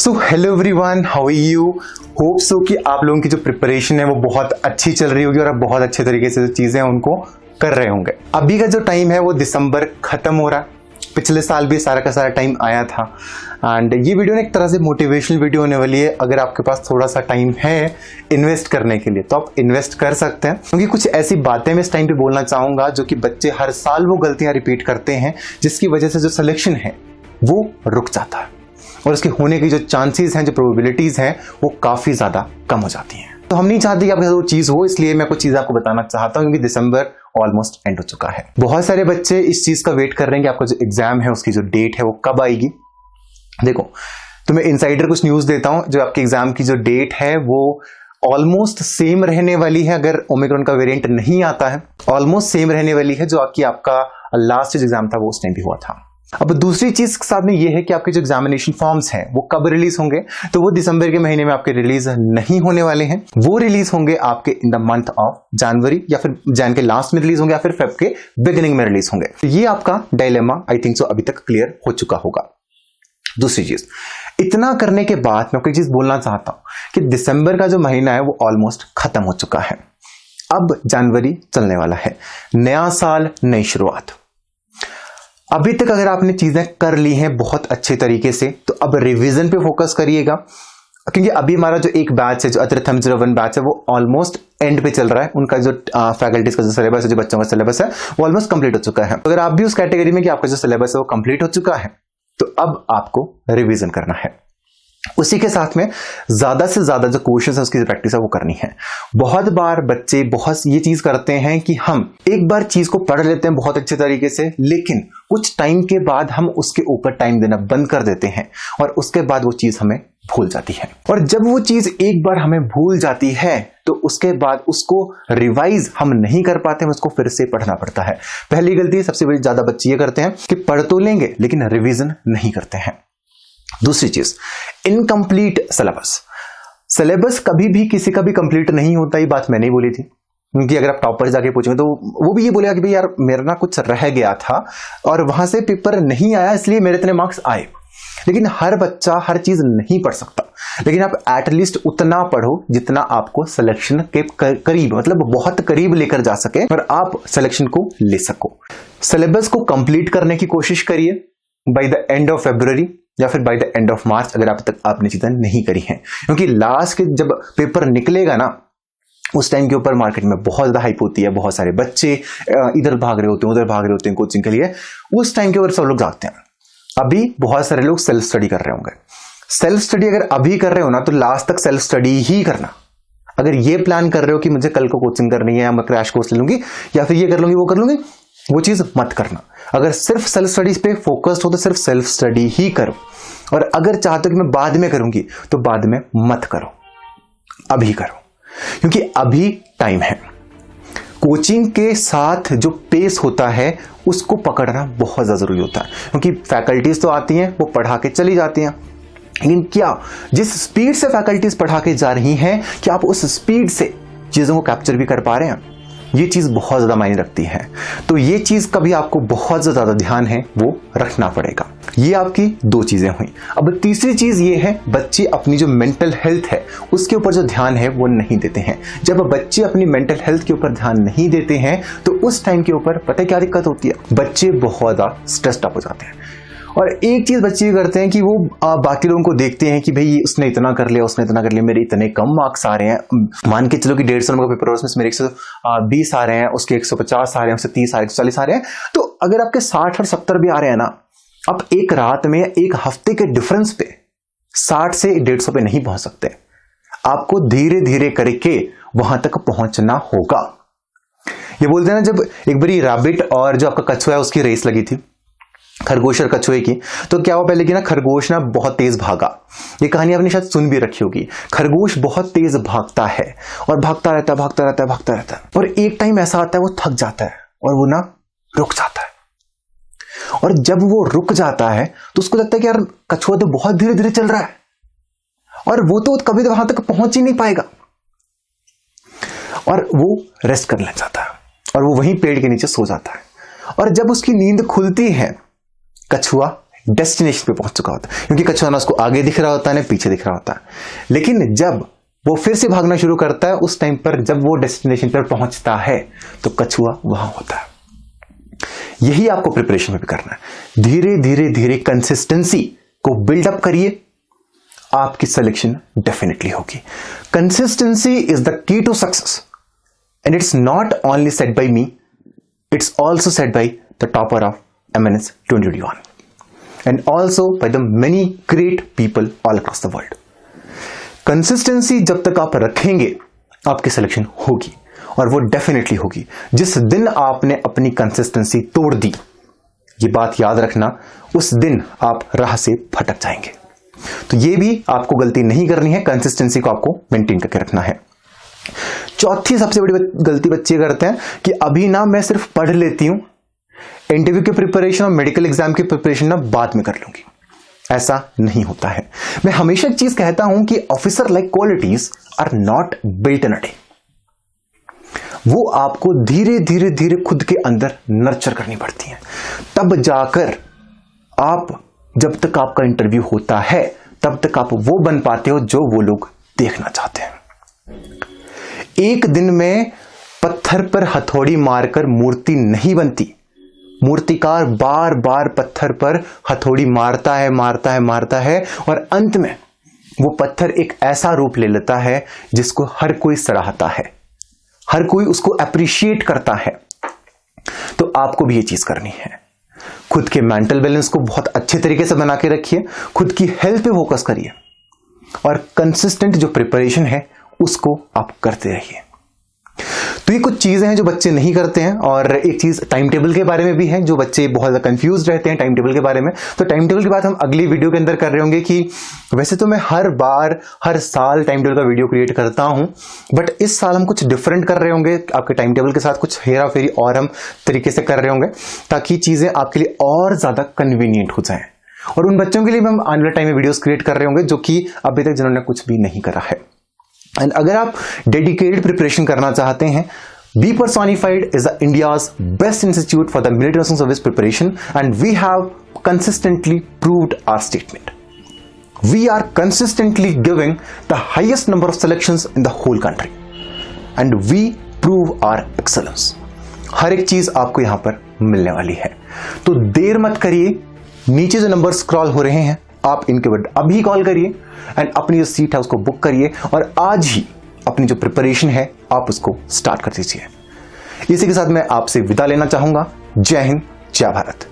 So hello everyone, how are you? Hope so कि आप लोगों की जो प्रिपरेशन है वो बहुत अच्छी चल रही होगी और आप बहुत अच्छे तरीके से जो चीजें हैं उनको कर रहे होंगे। अभी का जो टाइम है वो दिसंबर खत्म हो रहा है। पिछले साल भी सारा का सारा टाइम आया था एंड ये वीडियो एक तरह से मोटिवेशनल वीडियो होने वाली है। अगर आपके पास थोड़ा सा टाइम है इन्वेस्ट करने के लिए तो आप इन्वेस्ट कर सकते हैं, क्योंकि कुछ ऐसी बातें मैं इस टाइम पे बोलना चाहूंगा जो कि बच्चे हर साल वो गलतियां रिपीट करते हैं, जिसकी वजह से जो सिलेक्शन है वो रुक जाता है और उसके होने की जो चांसेस हैं, जो प्रोबेबिलिटीज हैं, वो काफी ज्यादा कम हो जाती हैं। तो हम नहीं चाहते कि आपके साथ वो चीज हो, इसलिए मैं कुछ चीज आपको बताना चाहता हूं, क्योंकि दिसंबर ऑलमोस्ट एंड हो चुका है। बहुत सारे बच्चे इस चीज का वेट कर रहे हैं कि आपका जो एग्जाम है उसकी जो डेट है वो कब आएगी। देखो, तो मैं इनसाइडर कुछ न्यूज देता हूं। जो आपके एग्जाम की जो डेट है वो ऑलमोस्ट सेम रहने वाली है। अगर ओमिक्रॉन का वेरिएंट नहीं आता है, ऑलमोस्ट सेम रहने वाली है जो आपका लास्ट एग्जाम था वो उस टाइम भी हुआ था। अब दूसरी चीज साथ में ये है कि आपके जो एग्जामिनेशन फॉर्म्स हैं वो कब रिलीज होंगे, तो वो दिसंबर के महीने में आपके रिलीज नहीं होने वाले हैं। वो रिलीज होंगे आपके in the month of January, या फिर जैन के लास्ट में रिलीज होंगे, या फिर फेब के बिगिनिंग में रिलीज होंगे। तो ये आपका डायलेमा आई थिंक सो अभी तक क्लियर हो चुका होगा। दूसरी चीज, इतना करने के बाद मैं कोई चीज बोलना चाहता हूं कि दिसंबर का जो महीना है वो ऑलमोस्ट खत्म हो चुका है। अब जनवरी चलने वाला है, नया साल, नई शुरुआत। अभी तक अगर आपने चीजें कर ली हैं बहुत अच्छे तरीके से, तो अब रिवीजन पे फोकस करिएगा, क्योंकि अभी हमारा जो एक बैच है, जो अतिरिक्त 01 बैच है, वो ऑलमोस्ट एंड पे चल रहा है। उनका जो फैकल्टीज का जो सिलेबस है, जो बच्चों का सिलेबस है, वो ऑलमोस्ट कंप्लीट हो चुका है। अगर आप भी उस कैटेगरी में कि आपका जो सिलेबस है वो कंप्लीट हो चुका है, तो अब आपको रिवीजन करना है। उसी के साथ में ज्यादा से ज्यादा जो क्वेश्चंस है उसकी प्रैक्टिस है वो करनी है। बहुत बार बच्चे बहुत ये चीज करते हैं कि हम एक बार चीज को पढ़ लेते हैं बहुत अच्छे तरीके से, लेकिन कुछ टाइम के बाद हम उसके ऊपर टाइम देना बंद कर देते हैं और उसके बाद वो चीज हमें भूल जाती है। और जब वो चीज एक बार हमें भूल जाती है तो उसके बाद उसको रिवाइज हम नहीं कर पाते, हमें उसको फिर से पढ़ना पड़ता है। पहली गलती सबसे बड़ी ज्यादा बच्चे ये करते हैं कि पढ़ तो लेंगे लेकिन रिविजन नहीं करते हैं। दूसरी चीज, इनकम्प्लीट सिलेबस। सिलेबस कभी भी किसी का भी कंप्लीट नहीं होता, ये बात मैंने ही बोली थी। क्योंकि अगर आप टॉपर जाके पूछेंगे तो वो भी ये बोलेगा कि भाई यार मेरा ना कुछ रह गया था और वहां से पेपर नहीं आया इसलिए मेरे इतने मार्क्स आए। लेकिन हर बच्चा हर चीज नहीं पढ़ सकता, लेकिन आप एटलीस्ट उतना पढ़ो जितना आपको सिलेक्शन के करीब, मतलब बहुत करीब लेकर जा सके और आप सिलेक्शन को ले सको। सिलेबस को कंप्लीट करने की कोशिश करिए by the end of February या फिर by the end of March, अगर आप तक आपने चीजें नहीं करी हैं। क्योंकि लास्ट के जब पेपर निकलेगा ना, उस टाइम के ऊपर मार्केट में बहुत ज्यादा हाइप होती है। बहुत सारे बच्चे इधर भाग रहे होते हैं, उधर भाग रहे होते हैं कोचिंग के लिए। उस टाइम के ऊपर सब लोग जागते हैं। अभी बहुत सारे लोग सेल्फ स्टडी कर रहे होंगे। सेल्फ स्टडी अगर अभी कर रहे हो ना, तो लास्ट तक सेल्फ स्टडी ही करना। अगर ये प्लान कर रहे हो कि मुझे कल को कोचिंग करनी है, मैं क्रैश कोर्स ले लूंगी या फिर ये कर लूंगी वो कर लूंगी, वो चीज मत करना। अगर सिर्फ सेल्फ स्टडीज पे फोकस्ड हो तो सिर्फ सेल्फ स्टडी ही करो। और अगर चाहते हो कि मैं बाद में करूंगी तो बाद में मत करो, अभी करो, क्योंकि अभी टाइम है। कोचिंग के साथ जो पेस होता है उसको पकड़ना बहुत ज्यादा जरूरी होता है, क्योंकि फैकल्टीज तो आती हैं, वो पढ़ा के चली जाती हैं, लेकिन क्या जिस स्पीड से फैकल्टीज पढ़ा के जा रही हैं, क्या आप उस स्पीड से चीजों को कैप्चर भी कर पा रहे हैं? ये चीज बहुत ज्यादा मायने रखती है। तो ये चीज का भी आपको बहुत ज्यादा ध्यान है वो रखना पड़ेगा। ये आपकी दो चीजें हुई। अब तीसरी चीज ये है, बच्चे अपनी जो मेंटल हेल्थ है उसके ऊपर जो ध्यान है वो नहीं देते हैं। जब बच्चे अपनी मेंटल हेल्थ के ऊपर ध्यान नहीं देते हैं तो उस टाइम के ऊपर पता है क्या दिक्कत होती है? बच्चे बहुत ज्यादा स्ट्रेस्ड अप हो जाते हैं। और एक चीज बच्चे ये करते हैं कि वो बाकी लोगों को देखते हैं कि भाई उसने इतना कर लिया, उसने इतना कर लिया, मेरे इतने कम मार्क्स आ रहे हैं। मान के चलो कि 150 नंबर का पेपर है, उसमें मेरे 120 आ रहे हैं, उसके 150 आ रहे हैं, उससे 30 आ रहे हैं, 140 आ रहे हैं। तो अगर आपके 60 और 70 भी आ रहे हैं ना, आप एक रात में, एक हफ्ते के डिफरेंस पे 60 से 150 पे नहीं पहुंच सकते। आपको धीरे धीरे करके वहां तक पहुंचना होगा। ये बोलते हैं ना, जब एक बारी रैबिट और जो आपका कछुआ है उसकी रेस लगी थी, खरगोश और कछुए की, तो क्या हुआ पहले कि ना खरगोश ना बहुत तेज भागा। ये कहानी आपने शायद सुन भी रखी होगी। खरगोश बहुत तेज भागता है और भागता रहता है, भागता रहता है, भागता रहता है, और एक टाइम ऐसा आता है वो थक जाता है और वो ना रुक जाता है। और जब वो रुक जाता है तो उसको लगता है कि यार कछुआ तो बहुत धीरे धीरे चल रहा है और वो तो कभी वहां तक पहुंच ही नहीं पाएगा, और वो रेस्ट करने लग जाता है और वो वहीं पेड़ के नीचे सो जाता है। और जब उसकी नींद खुलती है, कछुआ डेस्टिनेशन पे पहुंच चुका होता है, क्योंकि कछुआ ना उसको आगे दिख रहा होता है ना पीछे दिख रहा होता है। लेकिन जब वो फिर से भागना शुरू करता है, उस टाइम पर जब वो डेस्टिनेशन पर पहुंचता है तो कछुआ वहां होता है। यही आपको प्रिपरेशन में भी करना है। धीरे धीरे धीरे कंसिस्टेंसी को बिल्डअप करिए, आपकी सिलेक्शन डेफिनेटली होगी। Consistency is the key to success and it's not only set by me, it's also set by the topper of MNS 2021 and also by the many great people all across the world. Consistency जब तक आप रखेंगे आपकी selection होगी, और वो definitely होगी। जिस दिन आपने अपनी कंसिस्टेंसी तोड़ दी, ये बात याद रखना, उस दिन आप राह से भटक जाएंगे। तो ये भी आपको गलती नहीं करनी है, कंसिस्टेंसी को आपको मेंटेन करके रखना है। चौथी सबसे बड़ी गलती बच्चे करते हैं कि अभी ना मैं सिर्फ पढ़ लेती हूं, इंटरव्यू की प्रिपरेशन और मेडिकल एग्जाम की प्रिपरेशन ना बाद में कर लूंगी। ऐसा नहीं होता है। मैं हमेशा एक चीज कहता हूं कि officer like qualities are not built in a day. वो आपको धीरे धीरे धीरे खुद के अंदर नर्चर करनी पड़ती हैं, तब जाकर आप, जब तक आपका इंटरव्यू होता है तब तक आप वो बन पाते हो जो वो लोग देखना चाहते हैं। एक दिन में पत्थर पर हथौड़ी मारकर मूर्ति नहीं बनती। मूर्तिकार बार बार पत्थर पर हथौड़ी मारता है और अंत में वो पत्थर एक ऐसा रूप ले लेता है जिसको हर कोई सराहता है, हर कोई उसको अप्रिशिएट करता है। तो आपको भी ये चीज करनी है। खुद के मेंटल बैलेंस को बहुत अच्छे तरीके से बना के रखिए, खुद की हेल्थ पे फोकस करिए और कंसिस्टेंट जो प्रिपरेशन है उसको आप करते रहिए। तो ये कुछ चीजें हैं जो बच्चे नहीं करते हैं। और एक चीज टाइम टेबल के बारे में भी है, जो बच्चे बहुत ज्यादा कंफ्यूज रहते हैं टाइम टेबल के बारे में। तो टाइम टेबल की बात हम अगली वीडियो के अंदर कर रहे होंगे कि वैसे तो मैं हर बार हर साल टाइम टेबल का वीडियो क्रिएट करता हूं, बट इस साल हम कुछ डिफरेंट कर रहे होंगे। आपके टाइम टेबल के साथ कुछ हेरा फेरी और हम तरीके से कर रहे होंगे ताकि चीजें आपके लिए और ज्यादा कन्वीनियंट हो जाएं। और उन बच्चों के लिए हम आने वाले टाइम में वीडियोस क्रिएट कर रहे होंगे जो कि अभी तक जिन्होंने कुछ भी नहीं करा है। एंड अगर आप डेडिकेटेड प्रिपरेशन करना चाहते हैं, Be Personified is the India's best institute for the military nursing service preparation, and we have consistently proved our statement. We are consistently giving the highest number of selections in the whole country, and we prove our excellence. हर एक चीज आपको यहां पर मिलने वाली है, तो देर मत करिए। नीचे जो नंबर स्क्रॉल हो रहे हैं आप इनके ऊपर अभी कॉल करिए एंड अपनी जो सीट है उसको बुक करिए और आज ही अपनी जो प्रिपरेशन है आप उसको स्टार्ट कर दीजिए। इसी के साथ मैं आपसे विदा लेना चाहूंगा। जय हिंद, जय भारत।